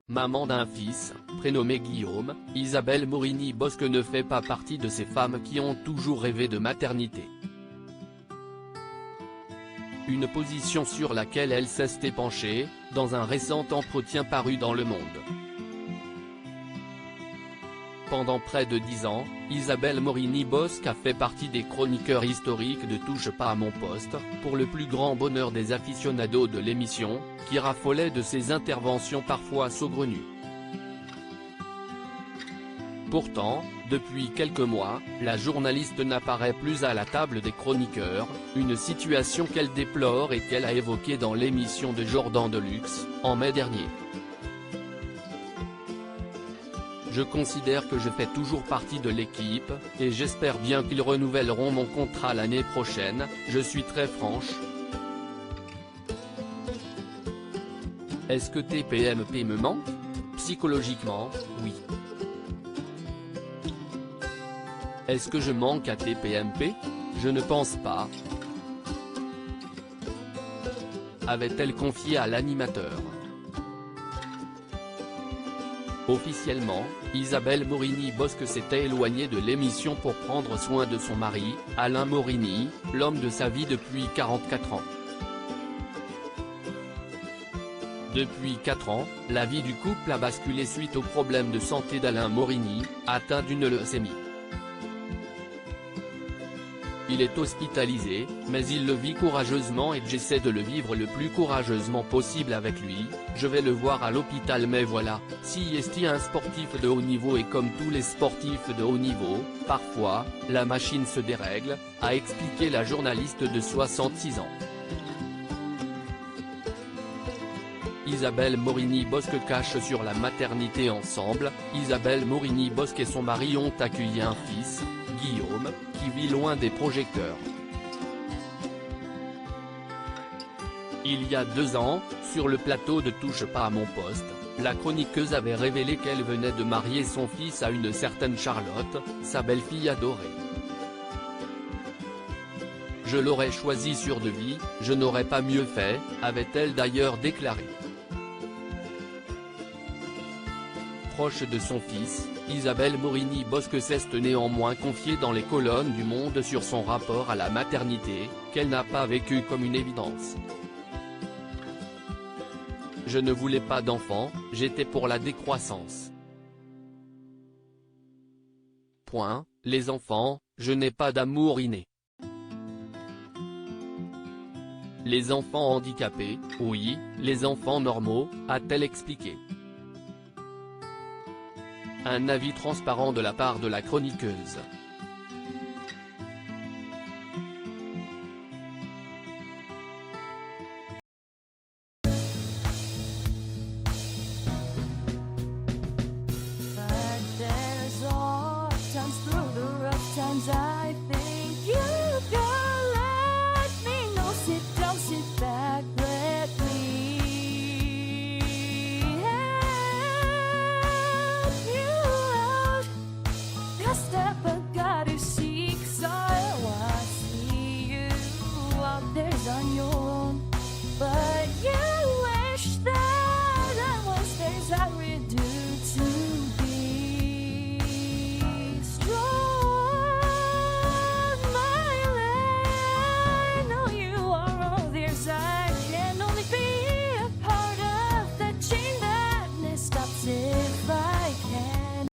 maman d'un fils, prénommé Guillaume, Isabelle Morini-Bosc ne fait pas partie de ces femmes qui ont toujours rêvé de maternité. Une position sur laquelle elle s'est penchée, dans un récent entretien paru dans Le Monde. Pendant près de 10 ans, Isabelle Morini-Bosc a fait partie des chroniqueurs historiques de Touche pas à mon poste, pour le plus grand bonheur des aficionados de l'émission, qui raffolaient de ses interventions parfois saugrenues. Pourtant, depuis quelques mois, la journaliste n'apparaît plus à la table des chroniqueurs, une situation qu'elle déplore et qu'elle a évoquée dans l'émission de Jordan Deluxe, en mai dernier. Je considère que je fais toujours partie de l'équipe, et j'espère bien qu'ils renouvelleront mon contrat l'année prochaine, je suis très franche. Est-ce que TPMP me manque? Psychologiquement, oui. Est-ce que je manque à TPMP? Je ne pense pas. Avait-elle confié à l'animateur. Officiellement, Isabelle Morini-Bosc s'était éloignée de l'émission pour prendre soin de son mari, Alain Morini, l'homme de sa vie depuis 44 ans. Depuis 4 ans, la vie du couple a basculé suite aux problèmes de santé d'Alain Morini, atteint d'une leucémie. Il est hospitalisé, mais il le vit courageusement et j'essaie de le vivre le plus courageusement possible avec lui. Je vais le voir à l'hôpital mais voilà, si est un sportif de haut niveau et comme tous les sportifs de haut niveau, parfois, la machine se dérègle, a expliqué la journaliste de 66 ans. Isabelle Morini-Bosc cache sur la maternité ensemble. Isabelle Morini-Bosc et son mari ont accueilli un fils, Guillaume, qui vit loin des projecteurs. Il y a 2 ans, sur le plateau de Touche pas à mon poste, la chroniqueuse avait révélé qu'elle venait de marier son fils à une certaine Charlotte, sa belle-fille adorée. Je l'aurais choisi sur devis, je n'aurais pas mieux fait, avait-elle d'ailleurs déclaré. Proche de son fils, Isabelle Morini-Bosc s'est néanmoins confiée dans les colonnes du Monde sur son rapport à la maternité, qu'elle n'a pas vécu comme une évidence. Je ne voulais pas d'enfant, j'étais pour la décroissance. Point, les enfants, je n'ai pas d'amour inné. Les enfants handicapés, oui, les enfants normaux, a-t-elle expliqué. Un avis transparent de la part de la chroniqueuse.